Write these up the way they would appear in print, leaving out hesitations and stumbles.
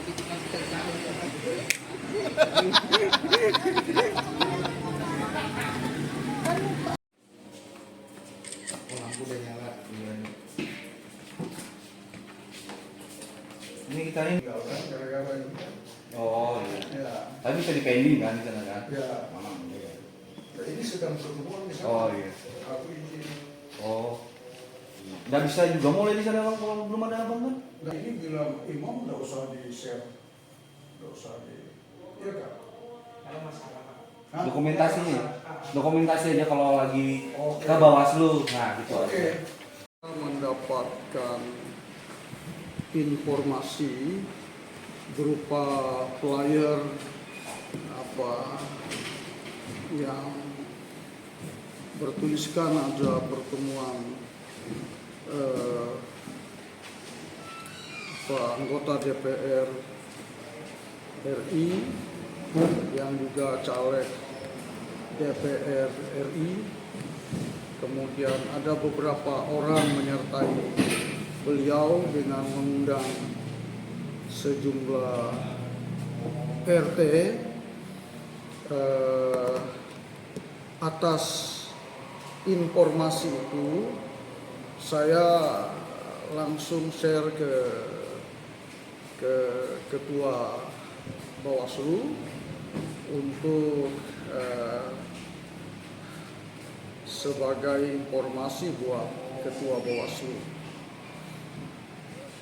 Oh, lampu udah nyala. Iya. Ini kita ini. Gara-gara ini. Oh iya. Ya. Tapi bisa dipending kan di sana kan? Ya. Iya. Nah, ini sedang pertemuan di sana. Oh iya. Aku izin. Oh. Nggak bisa juga mulai di sana bang kalau belum ada abang kan? Nah, ini bilang imam nggak usah di-share. Nggak usah di... Iya kan? Hah? Dokumentasi aja kalau lagi Oke. ke Bawaslu. Nah gitu Oke. aja. Mendapatkan informasi berupa flyer apa yang bertuliskan ada pertemuan anggota DPR RI yang juga caleg DPR RI, kemudian ada beberapa orang menyertai beliau dengan mengundang sejumlah RT. Atas informasi itu saya langsung share ke Ketua Bawaslu untuk sebagai informasi buat Ketua Bawaslu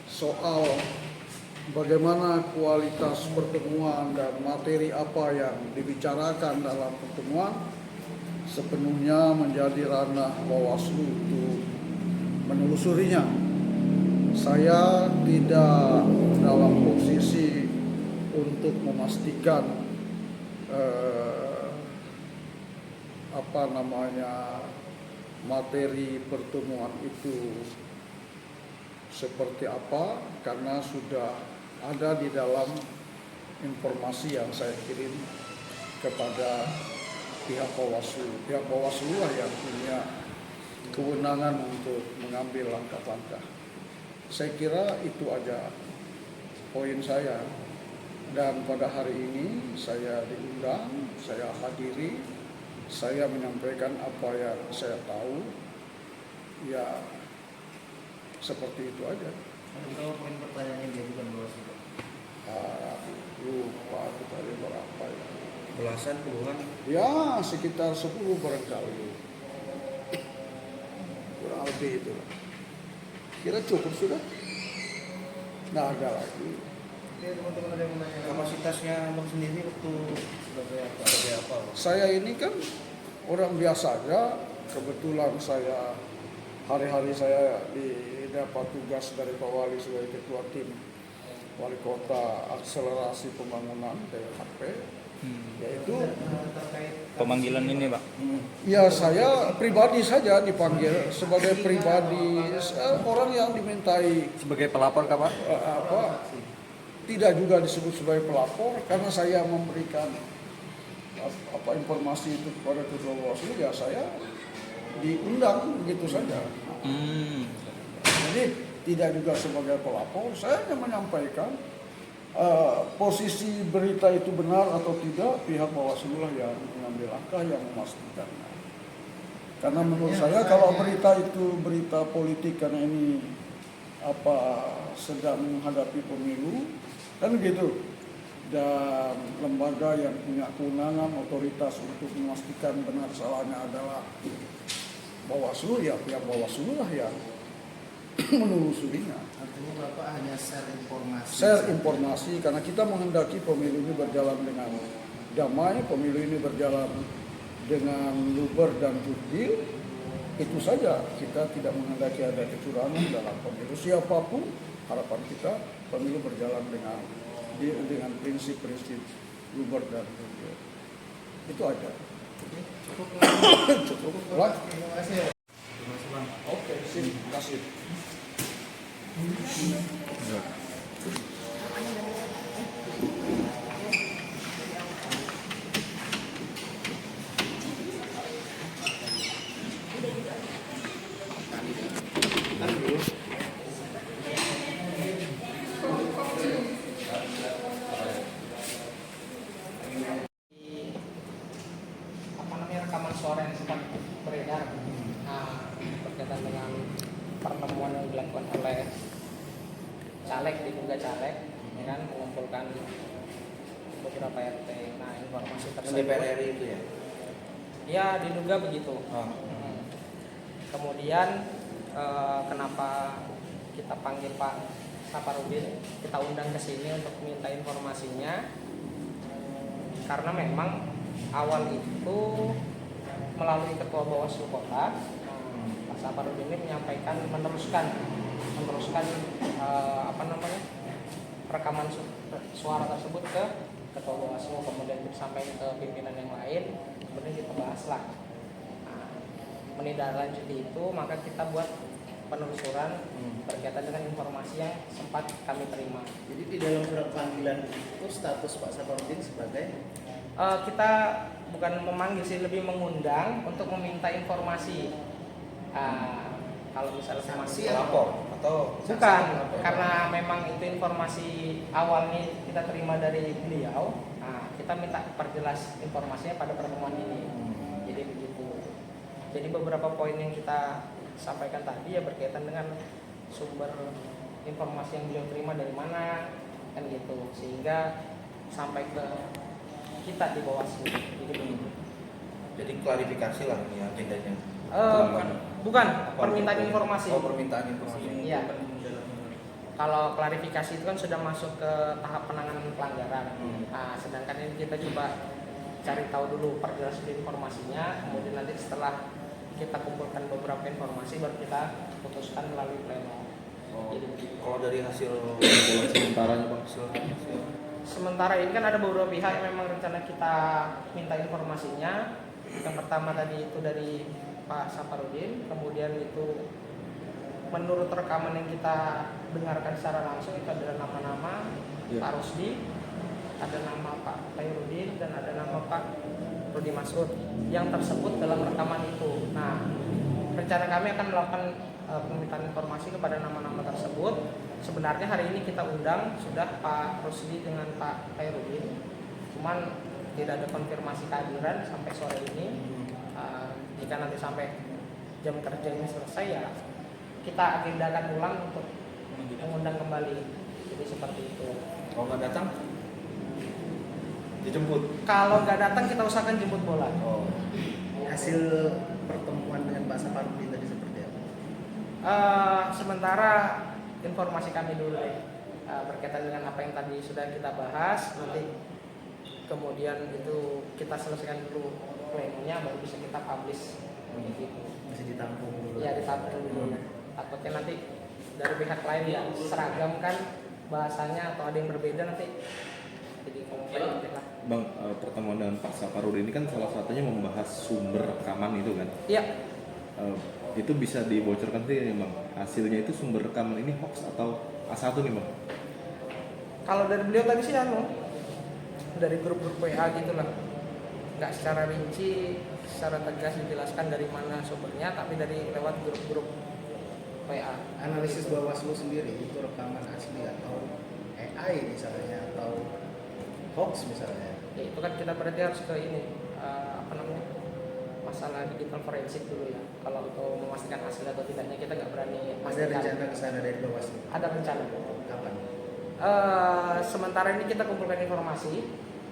soal bagaimana kualitas pertemuan dan materi apa yang dibicarakan dalam pertemuan sepenuhnya menjadi ranah Bawaslu untuk menelusurinya. Saya tidak dalam posisi untuk memastikan materi pertemuan itu seperti apa karena sudah ada di dalam informasi yang saya kirim kepada pihak Bawaslu. Pihak Bawaslu lah yang punya kewenangan untuk mengambil langkah-langkah. Saya kira itu aja poin saya. Dan pada hari ini saya diundang, saya hadiri, saya menyampaikan apa yang saya tahu. Ya seperti itu aja. Kalau poin pertanyaannya dia bukan Bawaslu. Lupa aku tadi berapa ya. Belasan puluhan. Ya sekitar 10 barangkali. Kurang lebih itu. Kira cukup sudah? Nggak ada lagi. Ya teman-teman ada yang menanyakan kapasitasnya abang sendiri waktu sebagai apa? Saya ini kan orang biasa aja. Kebetulan saya hari-hari saya didapat tugas dari Pak Wali sebagai ketua tim Wali Kota Akselerasi Pembangunan DLHP, yaitu pemanggilan ini Pak? ya saya pribadi saja dipanggil sebagai pribadi orang yang dimintai Sebagai pelapor kah Pak? tidak juga disebut sebagai pelapor karena saya memberikan informasi itu kepada Ketua Bawaslu ya saya diundang begitu saja. Jadi tidak juga sebagai pelapor, saya hanya menyampaikan posisi berita itu benar atau tidak, pihak Bawaslu lah yang mengambil langkah yang memastikannya. Karena menurut saya kalau berita itu berita politik karena ini sedang menghadapi pemilu kan gitu, dan lembaga yang punya kewenangan otoritas untuk memastikan benar salahnya adalah Bawaslu, ya pihak Bawaslu lah yang menelusurinya. Artinya Bapak hanya share informasi. Share informasi karena kita menghendaki pemilu ini berjalan dengan damai, pemilu ini berjalan dengan luber dan jurdil. Itu saja, kita tidak menghendaki ada kecurangan dalam pemilu. Siapapun harapan kita pemilu berjalan dengan prinsip-prinsip luber dan jurdil. Itu aja. Cukup. Terima kasih ya. Terima kasih Bang. Oke, terima kasih. caleg, ya kan, mengumpulkan beberapa RT. Nah, informasi Yang tersebut. DPR RI itu ya. Ya, diduga begitu. Oh. Kemudian kenapa kita panggil Pak Saparudin, kita undang ke sini untuk minta informasinya? Karena memang awal itu melalui Ketua Bawaslu Kota, Pak Saparudin ini menyampaikan meneruskan rekaman suara tersebut ke Ketua Bawaslu, kemudian disampaikan ke pimpinan yang lain, kemudian kita bahas lah. Menindaklanjuti itu, maka kita buat penelusuran berkaitan dengan informasi yang sempat kami terima. Jadi di dalam surat panggilan itu status Pak Saparudin sebagai Kita bukan memanggil sih, lebih mengundang untuk meminta informasi. Kalau misalnya saksi memanggil lapor atau bukan, karena memang itu informasi awalnya kita terima dari beliau. Kita minta perjelas informasinya pada pertemuan ini. Jadi begitu. Jadi beberapa poin yang kita sampaikan tadi ya berkaitan dengan sumber informasi yang beliau terima dari mana, kan gitu, sehingga sampai ke kita di Bawaslu. Jadi begitu. Jadi klarifikasi lah ini agendanya. Bukan permintaan informasi. Oh, permintaan informasi. Iya. Kalau klarifikasi itu kan sudah masuk ke tahap penanganan pelanggaran. Sedangkan ini kita coba cari tahu dulu perjelas informasinya, kemudian nanti setelah kita kumpulkan beberapa informasi baru kita putuskan melalui pleno. Jadi Kalau dari hasil sementaranya Bang, sementara ini kan ada beberapa pihak yang memang rencana kita minta informasinya. Yang pertama tadi itu dari Pak Saparudin, kemudian itu menurut rekaman yang kita dengarkan secara langsung itu adalah nama-nama Pak Rusdi, ada nama Pak Khairudin, dan ada nama Pak Rudi Masud yang tersebut dalam rekaman itu. Nah, rencana kami akan melakukan permintaan informasi kepada nama-nama tersebut. Sebenarnya hari ini kita undang sudah Pak Rusdi dengan Pak Khairudin, cuman tidak ada konfirmasi kehadiran sampai sore ini. Jika nanti sampai jam kerja ini selesai ya kita agendakan ulang untuk mengundang kembali. Jadi seperti itu. Kalau nggak datang dijemput. Kalau nggak datang kita usahakan jemput bola. Oh. Hasil pertemuan dengan Pak Saparudin tadi seperti apa? Sementara informasi kami dulu deh, berkaitan dengan apa yang tadi sudah kita bahas. Nanti kemudian itu kita selesaikan dulu plenonya, baru bisa kita publish. Gitu. Masih ditampung dulu. Ya, ditampung dulu. Takutnya nanti dari pihak lain yang seragam kan bahasanya atau ada yang berbeda nanti jadi komplain lah. Bang, pertemuan dengan Pak Saparudin ini kan salah satunya membahas sumber rekaman itu kan? Iya. Itu bisa dibocorkan sih ya Bang, hasilnya itu sumber rekaman ini hoax atau A1 nih Bang? Kalau dari beliau tadi sih dari grup-grup WA gitu lah, nggak secara rinci, secara tegas dijelaskan dari mana sumbernya, tapi dari lewat grup-grup WA. Analisis Bawaslu sendiri itu rekaman asli atau AI misalnya atau hoax misalnya. Ya, itu kan kita berarti harus ke ini masalah digital forensik dulu ya. Kalau untuk memastikan hasil atau tidaknya kita nggak berani Ada pastikan. rencana ke sana dari Bawaslu. Ada rencana. Kapan? Sementara ini kita kumpulkan informasi.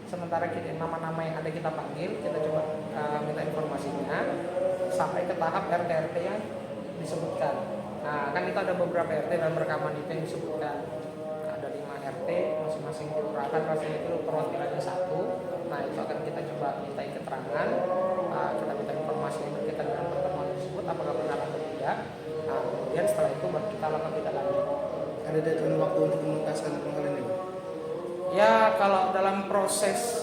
Sementara kita nama-nama yang ada kita panggil, kita coba minta informasinya sampai ke tahap RT-RT yang disebutkan. Nah, kan itu ada beberapa RT dalam rekaman itu yang disebutkan. Ada 5 RT, masing-masing kelurahan rasanya itu perwakilannya 1. Nah, itu akan kita coba minta keterangan, kita minta informasi yang berkaitan dengan pertemuan tersebut, apakah benar atau tidak. Nah, kemudian setelah itu baru kita lakukan tindak lanjut. Ada deadline waktu untuk menuntaskan hal ini? Ya, kalau dalam proses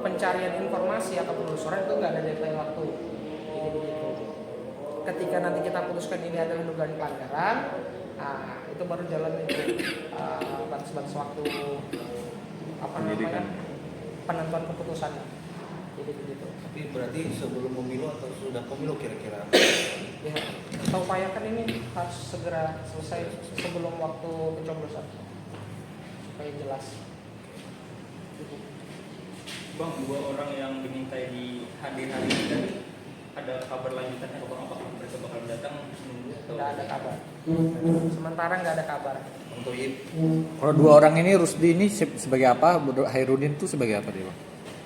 pencarian informasi atau penelusuran itu nggak ada deadline waktu. Jadi begitu. Ketika nanti kita putuskan ini adalah dugaan pelanggaran, itu baru jalan itu batas-batas waktu penentuan keputusannya. Jadi begitu. Tapi berarti sebelum pemilu atau sudah pemilu kira-kira? Ya, kita upayakan ini harus segera selesai sebelum waktu pencoblosan supaya jelas. Bang, 2 orang yang dimintai di hadir hari ini ada kabar lanjutannya apa mereka bakal datang seminggu atau Nggak ada kabar. Sementara nggak ada kabar. Bang Toyib? Kalau dua orang ini Rusdi ini sebagai apa? Hairudin tuh sebagai apa dia, Bang?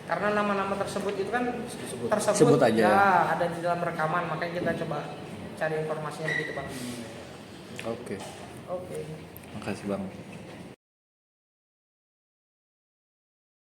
Karena nama-nama tersebut itu kan tersebut Sebut aja ya, ya. ada di dalam rekaman, makanya kita coba cari informasinya begitu bang. Oke. Oke. Makasih, Bang.